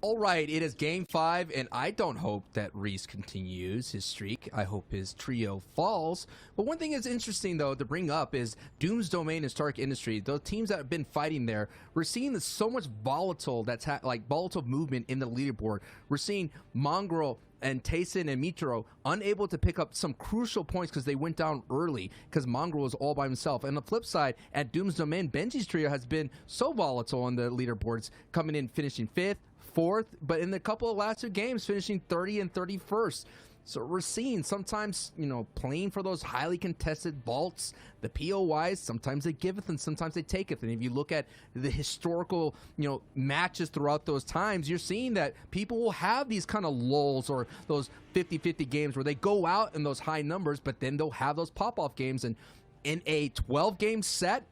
All right, it is game 5, and I don't hope that Reese continues his streak. I hope his trio falls. But one thing that's interesting, though, to bring up is Doom's Domain and Stark Industry. Those teams that have been fighting there, we're seeing this so much volatile, volatile movement in the leaderboard. We're seeing Mongrel and Tayson and Mitro unable to pick up some crucial points because they went down early because Mongrel was all by himself. And on the flip side, at Doom's Domain, Benji's trio has been so volatile on the leaderboards, coming in, finishing 5th, 4th, but in the couple of last 2 games, finishing 30 and 31st. So we're seeing sometimes, playing for those highly contested vaults, the POIs, sometimes they giveth and sometimes they taketh. And if you look at the historical, matches throughout those times, you're seeing that people will have these kind of lulls or those 50-50 games where they go out in those high numbers, but then they'll have those pop-off games. And in a 12-game set,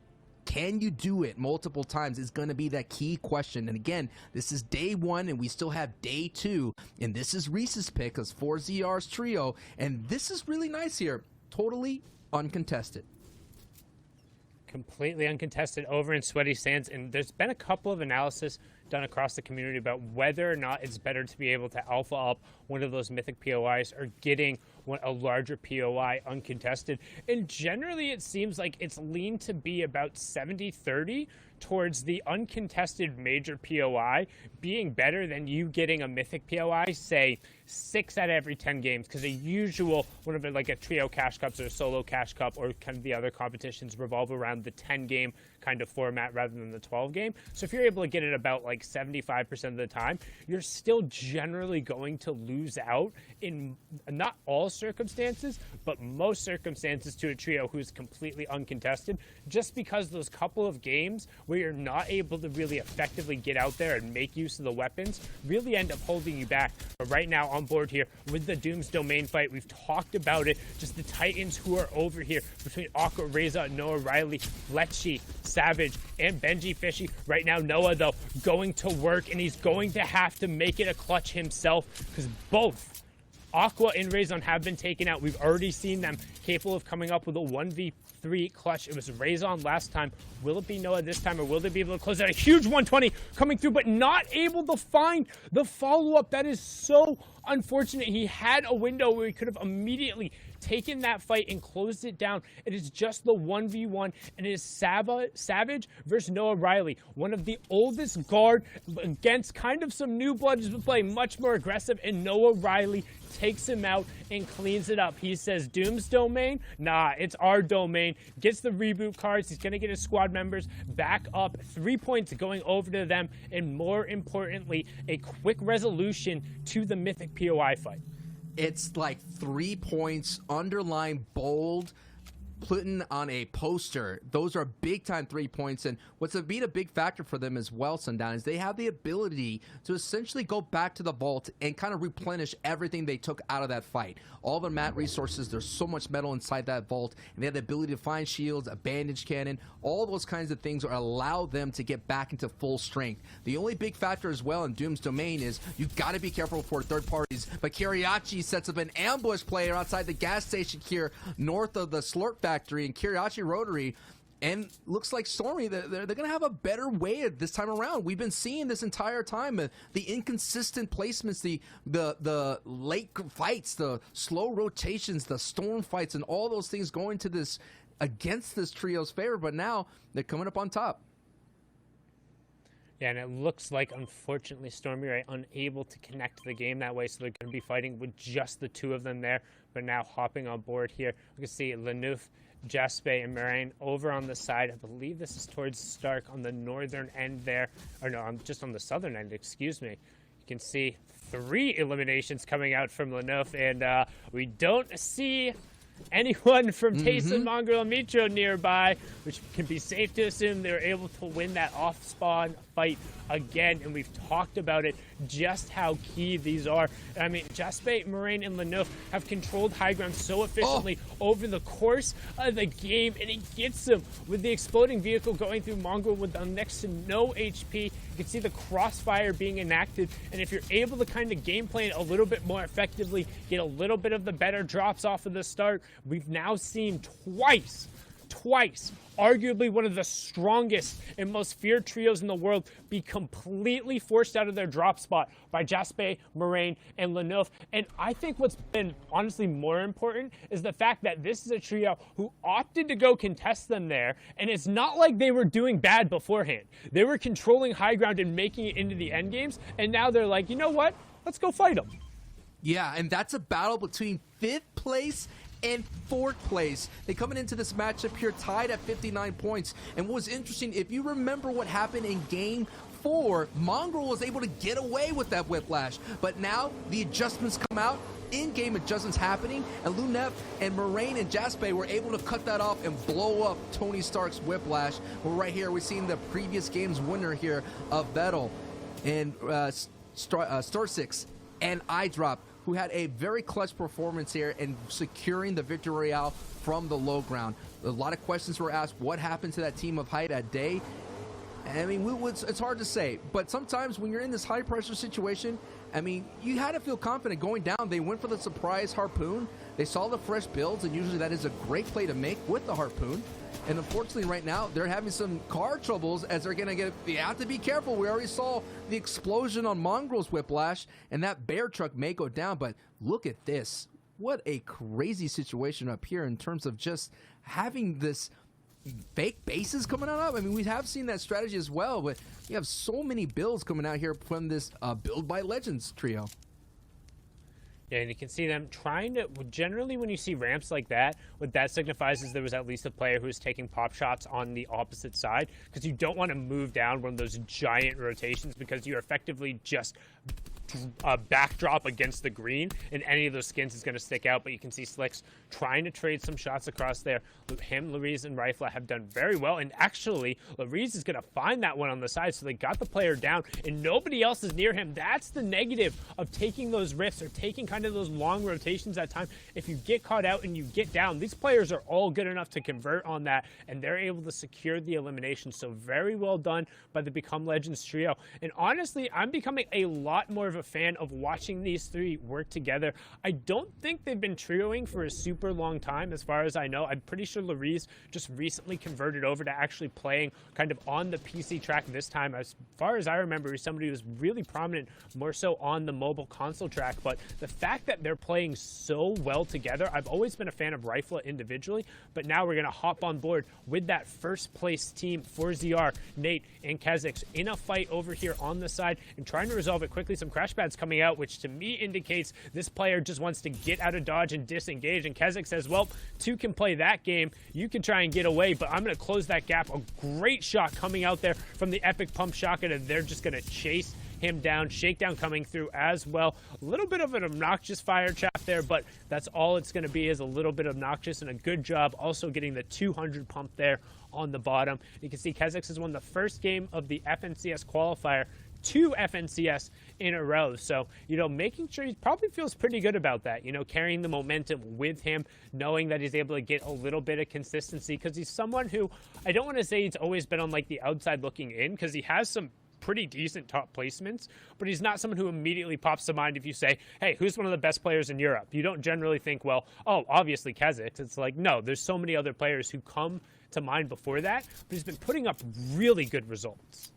can you do it multiple times is going to be that key question. And again, this is day 1 and we still have day 2. And this is Reese's pick as 4ZR's trio. And this is really nice here. Totally uncontested. Completely uncontested over in Sweaty Sands. And there's been a couple of analysis done across the community about whether or not it's better to be able to alpha up one of those mythic POIs or getting a larger POI uncontested. And generally it seems like it's leaned to be about 70-30 towards the uncontested major POI being better than you getting a mythic POI, say 6 out of every 10 games, because a usual one of it, like a trio cash cups or a solo cash cup or kind of the other competitions revolve around the 10 game kind of format rather than the 12 game. So if you're able to get it about like 75% of the time, you're still generally going to lose out in not all circumstances, but most circumstances to a trio who's completely uncontested, just because those couple of games where you're not able to really effectively get out there and make use of the weapons really end up holding you back. But right now on board here with the Doom's Domain fight, we've talked about it, just the Titans who are over here between Aqua, Reza, Noah, Riley, Fletchy, Savage, and Benji Fishy. Right now Noah, though, going to work, and he's going to have to make it a clutch himself because both Aqua and Razon have been taken out. We've already seen them capable of coming up with a 1v3 clutch. It was Razon last time. Will it be Noah this time, or will they be able to close out? A huge 120 coming through, but not able to find the follow-up. That is so unfortunate. He had a window where he could have immediately taken that fight and closed it down. It is just the 1v1, and it is Savage versus Noah Riley, one of the oldest guard against kind of some new blood, who's been playing much more aggressive, and Noah Riley takes him out and cleans it up. He says, Doom's Domain? Nah, it's our domain. Gets the reboot cards. He's going to get his squad members back up. 3 points going over to them, and more importantly, a quick resolution to the Mythic POI fight. It's like 3 points, underlined, bold, putting on a poster. Those are big time 3 points, and what's been a big factor for them as well, Sundown, is they have the ability to essentially go back to the vault and kind of replenish everything they took out of that fight. All the mat resources, there's so much metal inside that vault, and they have the ability to find shields, a bandage cannon, all those kinds of things allow them to get back into full strength. The only big factor as well in Doom's Domain is you've got to be careful for third parties, but Kiriachi sets up an ambush player outside the gas station here north of the Slurp Factory and Kiriachi Rotary, and looks like Stormy, they're going to have a better way this time around. We've been seeing this entire time, the inconsistent placements, the late fights, the slow rotations, the storm fights, and all those things going to this against this trio's favor, but now they're coming up on top. Yeah, and it looks like, unfortunately, Stormy Ray unable to connect the game that way, so they're going to be fighting with just the 2 of them there. But now hopping on board here, we can see Lanouf, Jaspe, and Moraine over on the side. I believe this is towards Stark on the northern end there. Or no, I'm just on the southern end, excuse me. You can see 3 eliminations coming out from Lanouf, and we don't see anyone from Tayson, Mongrel, and Mitro nearby, which can be safe to assume they're able to win that off-spawn fight again, and we've talked about it, just how key these are. I mean, Jaspe, Moraine, and Lanouf have controlled high ground so efficiently over the course of the game, and it gets them with the exploding vehicle going through Mongrel with next to no HP. You can see the crossfire being enacted, and if you're able to kind of game plan a little bit more effectively, get a little bit of the better drops off of the start, we've now seen twice twice arguably one of the strongest and most feared trios in the world be completely forced out of their drop spot by Jasper, Moraine, and Lenouf. And I think what's been honestly more important is the fact that this is a trio who opted to go contest them there, and it's not like they were doing bad beforehand. They were controlling high ground and making it into the end games, and now they're like, you know what? Let's go fight them. Yeah, and that's a battle between 5th place and 4th place. They coming into this matchup here tied at 59 points. And what was interesting, if you remember what happened in game 4, Mongrel was able to get away with that whiplash. But now the adjustments come out, in-game adjustments happening, and Lunef and Moraine and Jasper were able to cut that off and blow up Tony Stark's whiplash. We're right here, we're seeing the previous game's winner here of Vettel and Star 6 and iDrop, who had a very clutch performance here in securing the victory royale from the low ground. A lot of questions were asked, what happened to that team of Hyde that day? I mean, it's hard to say, but sometimes when you're in this high pressure situation, I mean, you had to feel confident going down. They went for the surprise harpoon. They saw the fresh builds, and usually that is a great play to make with the harpoon. And unfortunately right now, they're having some car troubles as they're going to get, you have to be careful. We already saw the explosion on Mongrel's whiplash, and that bear truck may go down, but look at this. What a crazy situation up here in terms of just having this fake bases coming on up. I mean, we have seen that strategy as well, but you have so many builds coming out here from this Build by Legends trio. Yeah, and you can see them trying to, generally when you see ramps like that, what that signifies is there was at least a player who was taking pop shots on the opposite side, because you don't want to move down one of those giant rotations because you're effectively just a backdrop against the green, and any of those skins is going to stick out. But you can see Slicks trying to trade some shots across there. Him, Lariz, and Rifla have done very well, and actually Lariz is going to find that one on the side, so they got the player down and nobody else is near him. That's the negative of taking those rifts or taking kind of those long rotations at time. If you get caught out and you get down, these players are all good enough to convert on that, and they're able to secure the elimination. So very well done by the Become Legends trio. And honestly, I'm becoming a lot more of a fan of watching these three work together. I don't think they've been trioing for a super long time, as far as I know. I'm pretty sure Lariz just recently converted over to actually playing kind of on the PC track this time. As far as I remember, he's somebody who was really prominent more so on the mobile console track. But the fact that they're playing so well together, I've always been a fan of Rifla individually, but now we're going to hop on board with that first place team for ZR, Nate and Kezix in a fight over here on the side and trying to resolve it quickly. Some crash pads coming out, which to me indicates this player just wants to get out of dodge and disengage. And Kezix says, well, two can play that game. You can try and get away, but I'm going to close that gap. A great shot coming out there from the Epic Pump Shotgun, and they're just going to chase him down. Shakedown coming through as well. A little bit of an obnoxious fire trap there, but that's all it's going to be, is a little bit obnoxious, and a good job also getting the 200 pump there on the bottom. You can see Kezix has won the first game of the FNCS qualifier, 2 FNCS in a row. So, making sure he probably feels pretty good about that, carrying the momentum with him, knowing that he's able to get a little bit of consistency, because he's someone who, I don't want to say he's always been on like the outside looking in, because he has some pretty decent top placements, but he's not someone who immediately pops to mind if you say, hey, who's one of the best players in Europe? You don't generally think, well, oh, obviously Kezix. It's like, no, there's so many other players who come to mind before that, but he's been putting up really good results.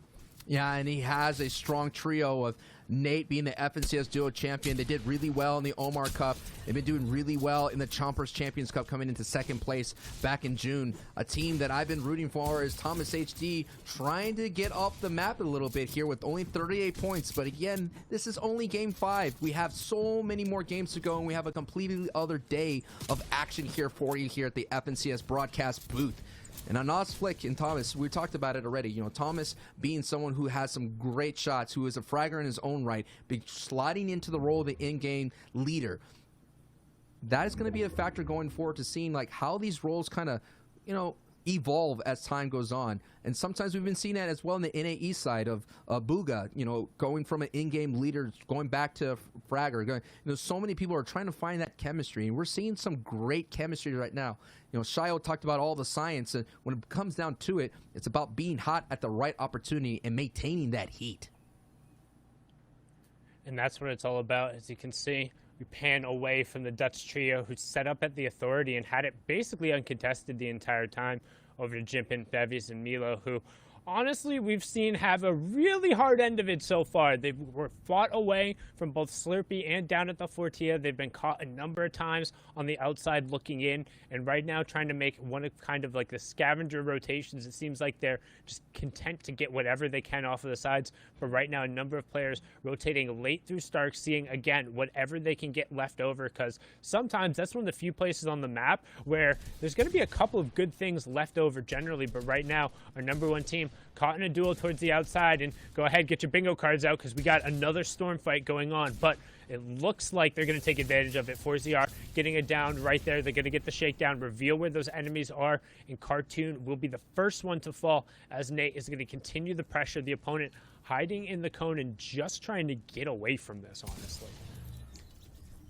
Yeah, and he has a strong trio of Nate being the FNCS Duo champion. They did really well in the Omar Cup. They've been doing really well in the Chompers Champions Cup, coming into second place back in June. A team that I've been rooting for is Thomas HD, trying to get off the map a little bit here with only 38 points. But again, this is only game 5. We have so many more games to go, and we have a completely other day of action here for you here at the FNCS broadcast booth. And on Oz Flick and Thomas, we talked about it already. Thomas being someone who has some great shots, who is a fragger in his own right, sliding into the role of the in-game leader. That is going to be a factor going forward to seeing like how these roles kind of, evolve as time goes on. And sometimes we've been seeing that as well in the NAE side of Booga, going from an in-game leader, going back to fragger. So many people are trying to find that chemistry, and we're seeing some great chemistry right now. Shio talked about all the science, and when it comes down to it, it's about being hot at the right opportunity and maintaining that heat. And that's what it's all about, as you can see. We pan away from the Dutch trio who set up at the Authority and had it basically uncontested the entire time, over to Jimpin, Bevies, and Milo, who honestly we've seen have a really hard end of it so far. They were fought away from both Slurpee and down at the Fortia. They've been caught a number of times on the outside looking in, and right now trying to make one of kind of like the scavenger rotations. It seems like they're just content to get whatever they can off of the sides. But right now, a number of players rotating late through Stark, seeing again whatever they can get left over, because sometimes that's one of the few places on the map where there's going to be a couple of good things left over generally. But right now, our number one team caught in a duel towards the outside, and go ahead, get your bingo cards out, because we got another storm fight going on. But it looks like they're going to take advantage of it. 4ZR getting it down right there. They're going to get the shakedown, reveal where those enemies are, and Cartoon will be the first one to fall, as Nate is going to continue the pressure. The opponent hiding in the cone and just trying to get away from this, honestly.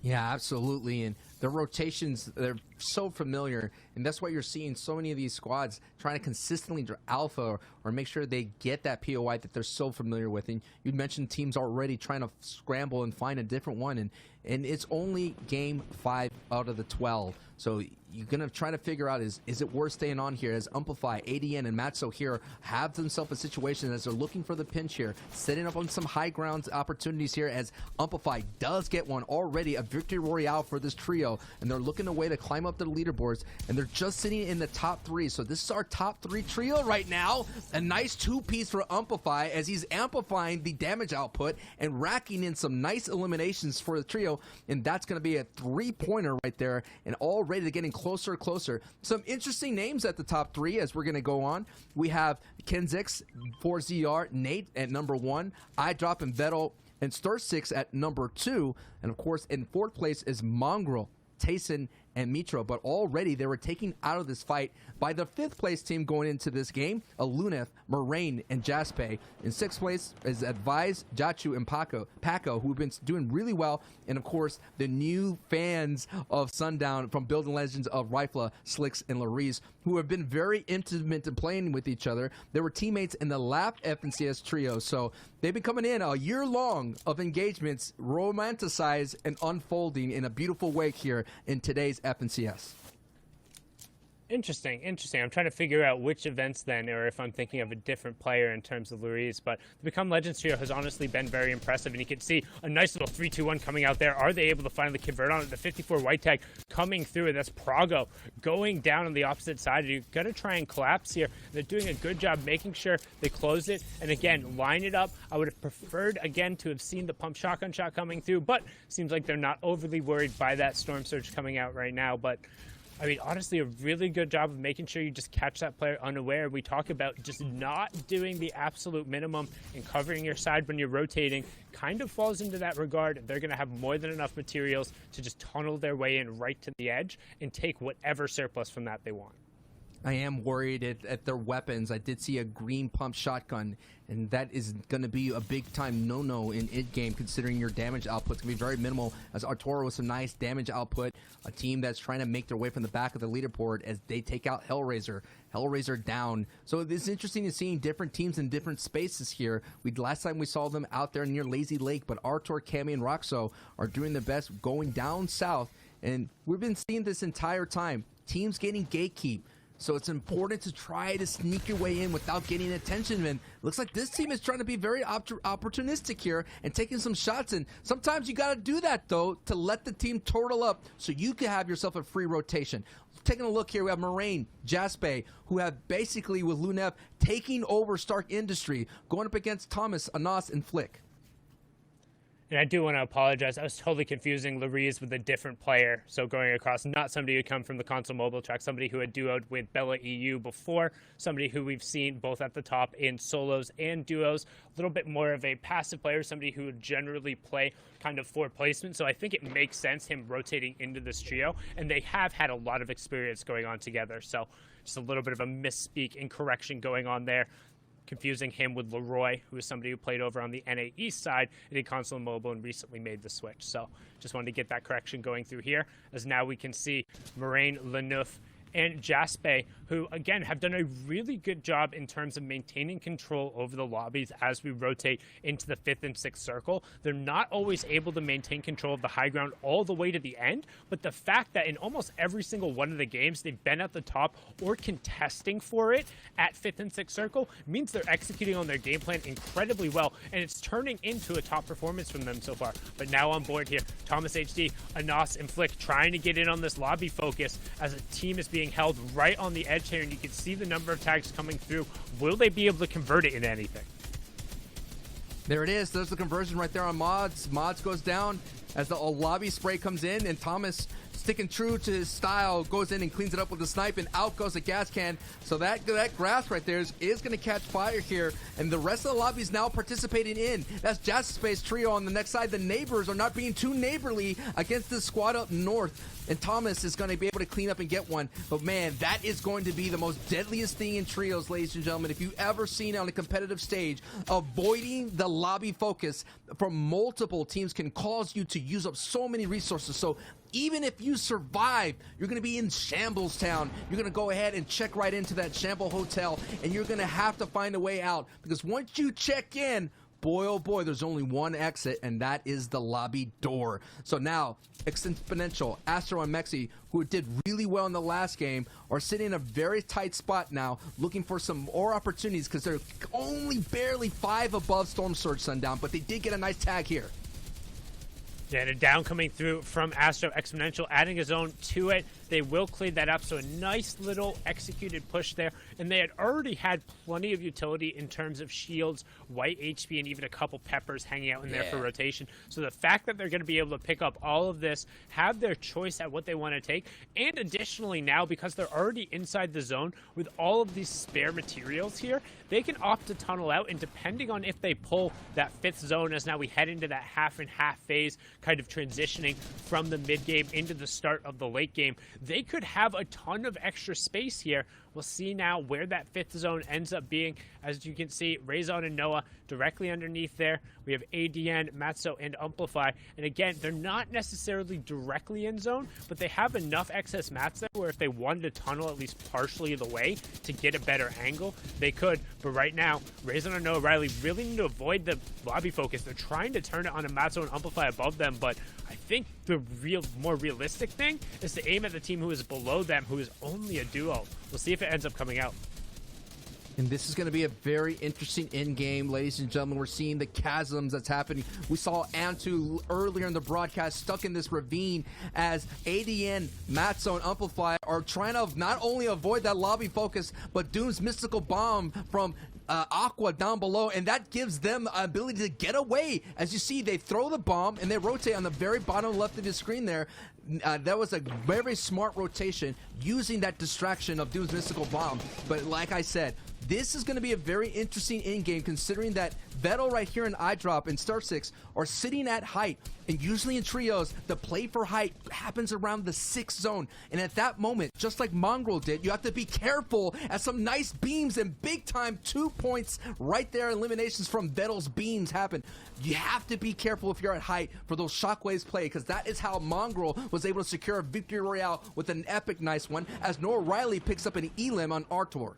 Yeah, absolutely. And the rotations, they're so familiar, and that's why you're seeing so many of these squads trying to consistently alpha or make sure they get that POI that they're so familiar with. And you mentioned teams already trying to scramble and find a different one, and it's only game 5 out of the 12. So you're going to try to figure out, is it worth staying on here, as Amplify, ADN, and Matzo here have themselves a situation as they're looking for the pinch here, setting up on some high ground opportunities here, as Amplify does get one already, a victory royale for this trio, and they're looking a way to climb up the leaderboards, and they're just sitting in the top 3. So this is our top 3 trio right now. A nice 2-piece for Amplify, as he's amplifying the damage output and racking in some nice eliminations for the trio, and that's going to be a 3-pointer right there, and already they're getting closer and closer. Some interesting names at the top 3 as we're going to go on. We have Kenzix, 4ZR, Nate at number 1, iDrop and Vettel and Star6 at number 2, and of course in 4th place is Mongrel, Tayson, and Mitro. But already they were taken out of this fight by the 5th place team going into this game, Aluneth, Moraine, and Jaspe. In 6th place is Advise, Jachu, and Paco, who've been doing really well. And of course, the new fans of Sundown from Building Legends of Rifla, Slicks, and Larice, who have been very intimate in playing with each other. They were teammates in the LAP FNCS trio, so they've been coming in a year long of engagements, romanticized and unfolding in a beautiful way here in today's FNCS. Interesting. I'm trying to figure out which events then, or if I'm thinking of a different player in terms of Larice. But the Become Legends trio has honestly been very impressive, and you can see a nice little 3-2-1 coming out there. Are they able to finally convert on it? The 54 white tag coming through, and that's Prago going down on the opposite side. You're going to try and collapse here. They're doing a good job making sure they close it, and again, line it up. I would have preferred, again, to have seen the pump shotgun shot coming through, but seems like they're not overly worried by that Storm Surge coming out right now. But I mean, honestly, a really good job of making sure you just catch that player unaware. We talk about just not doing the absolute minimum and covering your side when you're rotating. Kind of falls into that regard. They're going to have more than enough materials to just tunnel their way in right to the edge and take whatever surplus from that they want. I am worried at their weapons. I did see a green pump shotgun, and that is going to be a big-time no-no in id game, considering your damage output's going to be very minimal, as Arturo with some nice damage output, a team that's trying to make their way from the back of the leaderboard as they take out Hellraiser down. So it's interesting to seeing different teams in different spaces here. Last time we saw them out there near Lazy Lake, but Artur, Cami, and Roxo are doing their best going down south, and we've been seeing this entire time. Teams getting gatekeep. So it's important to try to sneak your way in without getting attention. And looks like this team is trying to be very opportunistic here and taking some shots. And sometimes you got to do that, though, to let the team turtle up so you can have yourself a free rotation. Taking a look here, we have Moraine, Jaspe, who have basically, with Lunev, taking over Stark Industry, going up against Thomas, Anas, and Flick. And I do want to apologize. I was totally confusing Larice with a different player. So going across, not somebody who come from the console mobile track, somebody who had duoed with Bella EU before, somebody who we've seen both at the top in solos and duos, a little bit more of a passive player, somebody who would generally play kind of for placement. So I think it makes sense him rotating into this trio, and they have had a lot of experience going on together. So just a little bit of a misspeak and correction going on there, confusing him with Leroy, who is somebody who played over on the NA East side and did console and mobile and recently made the switch. So just wanted to get that correction going through here, as now we can see Moraine, Leneuf, and Jaspe, who again have done a really good job in terms of maintaining control over the lobbies as we rotate into the 5th and 6th circle. They're not always able to maintain control of the high ground all the way to the end, but the fact that in almost every single one of the games they've been at the top or contesting for it at 5th and 6th circle means they're executing on their game plan incredibly well, and it's turning into a top performance from them so far. But now on board here, Thomas HD, Anas, and Flick trying to get in on this lobby focus as a team is being held right on the edge here, and you can see the number of tags coming through. Will they be able to convert it into anything? There it is. There's the conversion right there on Mods. Mods goes down as the lobby spray comes in, and Thomas, sticking true to his style, goes in and cleans it up with the snipe, and out goes the gas can. So that grass right there is going to catch fire here, and the rest of the lobby is now participating in. That's Jasper's trio on the next side. The neighbors are not being too neighborly against this squad up north, and Thomas is going to be able to clean up and get one. But man, that is going to be the most deadliest thing in trios, ladies and gentlemen. If you've ever seen it on a competitive stage, avoiding the lobby focus from multiple teams can cause you to use up so many resources. So even if you survive, you're going to be in Shambles Town. You're going to go ahead and check right into that Shamble Hotel, and you're going to have to find a way out, because once you check in, boy, oh boy, there's only one exit, and that is the lobby door. So now, Exponential, Astro, and Mexi, who did really well in the last game, are sitting in a very tight spot now, looking for some more opportunities, because they're only barely 5 above Storm Surge Sundown, but they did get a nice tag here. Yeah, and a down coming through from Astro. Exponential adding his own to it. They will clean that up, so a nice little executed push there. And they had already had plenty of utility in terms of shields, white HP, and even a couple peppers hanging out in there for rotation. So the fact that they're going to be able to pick up all of this, have their choice at what they want to take, and additionally now, because they're already inside the zone with all of these spare materials here, they can opt to tunnel out, and depending on if they pull that 5th zone as now we head into that half and half phase, kind of transitioning from the mid game into the start of the late game, they could have a ton of extra space here. We'll see now where that 5th zone ends up being. As you can see, Razon and Noah directly underneath there. We have ADN, Matzo, and Amplify. And again, they're not necessarily directly in zone, but they have enough excess mats there where if they wanted to tunnel at least partially the way to get a better angle, they could. But right now, Razon and Noah Riley really need to avoid the lobby focus. They're trying to turn it on a Matzo and Amplify above them, but I think the more realistic thing is to aim at the team who is below them, who is only a duo. We'll see if it ends up coming out. And this is going to be a very interesting end game, ladies and gentlemen. We're seeing the chasms that's happening. We saw Antu earlier in the broadcast stuck in this ravine as ADN, Matzo, and Amplify are trying to not only avoid that lobby focus, but Doom's mystical bomb from Aqua down below, and that gives them the ability to get away. As you see, they throw the bomb and they rotate on the very bottom left of the screen there. That was a very smart rotation using that distraction of Doom's mystical bomb. But like I said, this is going to be a very interesting in-game, considering that Vettel right here in iDrop and Star 6 are sitting at height, and usually in trios, the play for height happens around the 6th zone. And at that moment, just like Mongrel did, you have to be careful as some nice beams and big-time 2 points right there, eliminations from Vettel's beams happen. You have to be careful if you're at height for those shockwaves play, because that is how Mongrel was able to secure a victory royale with an epic nice one, as Noah Riley picks up an elim on Artor.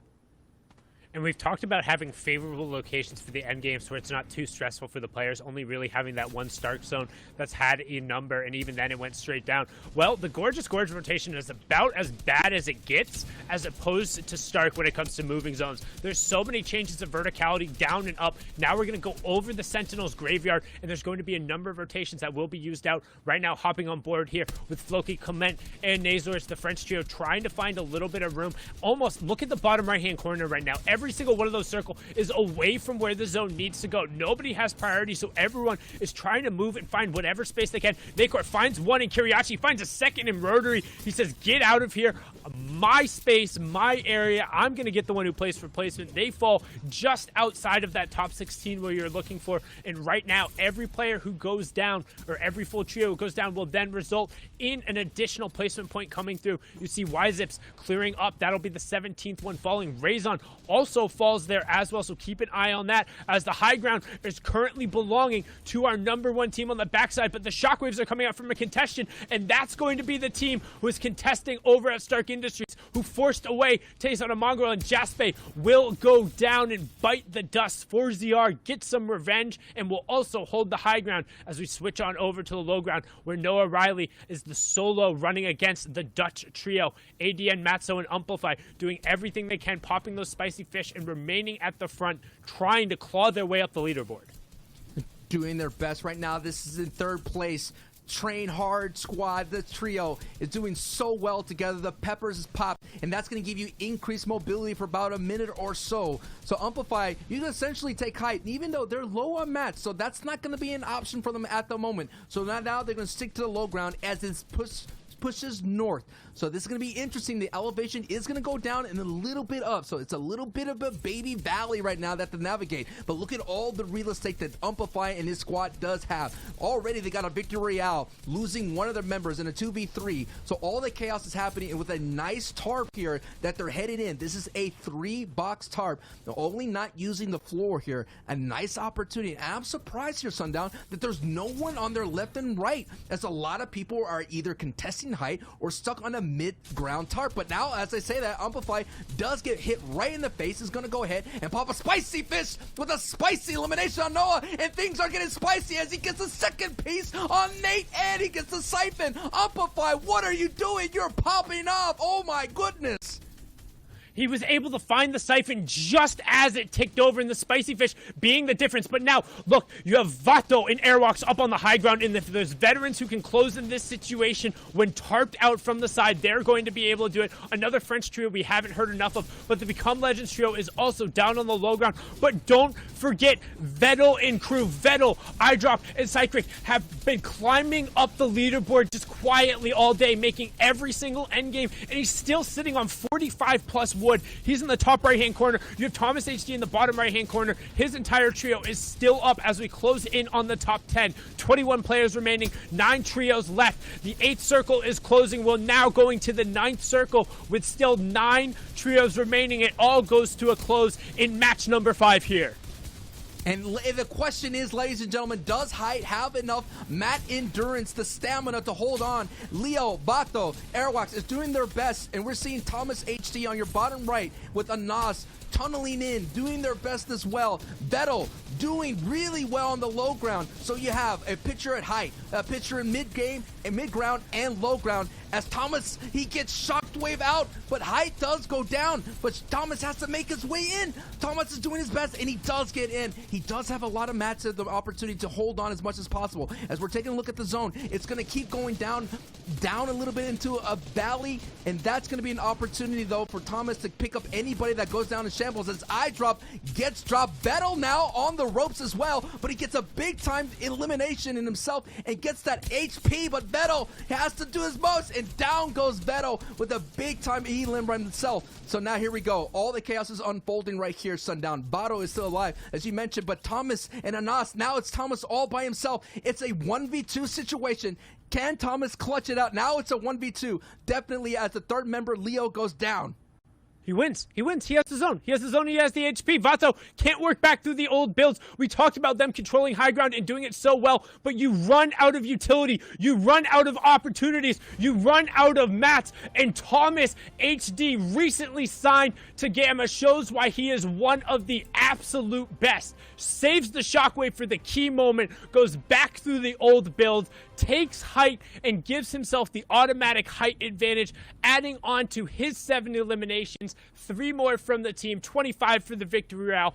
And we've talked about having favorable locations for the end games where it's not too stressful for the players, only really having that one Stark zone that's had a number, and even then it went straight down. Well, the Gorgeous Gorge rotation is about as bad as it gets, as opposed to Stark when it comes to moving zones. There's so many changes of verticality down and up. Now we're going to go over the Sentinel's graveyard, and there's going to be a number of rotations that will be used out. Right now, hopping on board here with Floki, Clement, and Nazors, the French trio, trying to find a little bit of room. Almost, look at the bottom right-hand corner right now. Every single one of those circles is away from where the zone needs to go. Nobody has priority, so everyone is trying to move and find whatever space they can. Nacor finds one in Kiriachi, finds a second in Rotary. He says, get out of here. My space, my area. I'm going to get the one who plays for placement. They fall just outside of that top 16 where you're looking for. And right now, every player who goes down, or every full trio who goes down, will then result in an additional placement point coming through. You see Yzips clearing up. That'll be the 17th one falling. Razon also also falls there as well, so keep an eye on that, as the high ground is currently belonging to our #1 team on the backside, but the Shockwaves are coming out from a contestation, and that's going to be the team who is contesting over at Stark Industries, who forced away Taste on a Mongrel, and Jaspe will go down and bite the dust. 4ZR gets some revenge and will also hold the high ground as we switch on over to the low ground, where Noah Riley is the solo running against the Dutch trio. ADN, Matzo, and Amplify doing everything they can, popping those spicy fish and remaining at the front, trying to claw their way up the leaderboard. Doing their best right now. This is in third place. Train Hard squad, the trio, is doing so well together. The peppers is popped, and that's going to give you increased mobility for about a minute or so. So Amplify, you can essentially take height, even though they're low on mats, so that's not going to be an option for them at the moment. So now they're going to stick to the low ground as it's pushes north. So this is going to be interesting. The elevation is going to go down and a little bit up. So it's a little bit of a baby valley right now that to navigate. But look at all the real estate that Amplify and his squad does have. Already they got a Victory Royale, losing one of their members in a 2v3. So all the chaos is happening, and with a nice tarp here that they're headed in. This is a 3-box tarp. They're only not using the floor here. A nice opportunity. And I'm surprised here, Sundown, that there's no one on their left and right, as a lot of people are either contesting height or stuck on a mid-ground tarp. But now, as I say that, Amplify does get hit right in the face, is going to go ahead and pop a spicy fish with a spicy elimination on Noah, and things are getting spicy as he gets a second piece on Nate, and he gets the siphon. Amplify, what are you doing? You're popping off. Oh my goodness. He was able to find the siphon just as it ticked over, in the spicy fish being the difference. But now, look, you have Vato and Airwalks up on the high ground, and if there's veterans who can close in this situation when tarped out from the side, they're going to be able to do it. Another French trio we haven't heard enough of, but the Become Legends trio is also down on the low ground. But don't forget Vettel and crew. Vettel, iDrop, and Cycric have been climbing up the leaderboard just quietly all day, making every single endgame, and he's still sitting on 45 plus wood. He's in the top right-hand corner. You have Thomas HD in the bottom right-hand corner. His entire trio is still up as we close in on the top 10. 21 players remaining, 9 trios left. The 8th circle is closing. We're now going to the 9th circle with still 9 trios remaining. It all goes to a close in match number 5 here. And the question is, ladies and gentlemen, does height have enough mat endurance, the stamina to hold on? Leo, Bato, Airwax is doing their best, and we're seeing Thomas HD on your bottom right with Anas tunneling in, doing their best as well. Vettel doing really well on the low ground. So you have a pitcher at height, a pitcher in mid-game, and mid-ground and low ground. As Thomas, he gets shockwave out, but height does go down. But Thomas has to make his way in. Thomas is doing his best, and he does get in. He does have a lot of mats at the opportunity to hold on as much as possible. As we're taking a look at the zone, it's going to keep going down a little bit into a valley, and that's going to be an opportunity, though, for Thomas to pick up anybody that goes down in shambles. As iDrop gets dropped. Vettel now on the ropes as well, but he gets a big-time elimination in himself and gets that HP, but Vettel has to do his most, and down goes Vettel with a big-time elim right himself. So now here we go. All the chaos is unfolding right here, Sundown. Bato is still alive, as you mentioned, but Thomas and Anas, now it's Thomas all by himself. It's a 1v2 situation. Can Thomas clutch it out? Now it's a 1v2. Definitely as the third member, Leo, goes down. He wins. He wins. He has the zone. He has the zone. He has the HP. Vato can't work back through the old builds. We talked about them controlling high ground and doing it so well, but you run out of utility. You run out of opportunities. You run out of mats. And Thomas HD, recently signed to Gamma, shows why he is one of the absolute best. Saves the shockwave for the key moment, goes back through the old build, takes height, and gives himself the automatic height advantage, adding on to his 7 eliminations, 3 more from the team, 25 for the Victory Royale.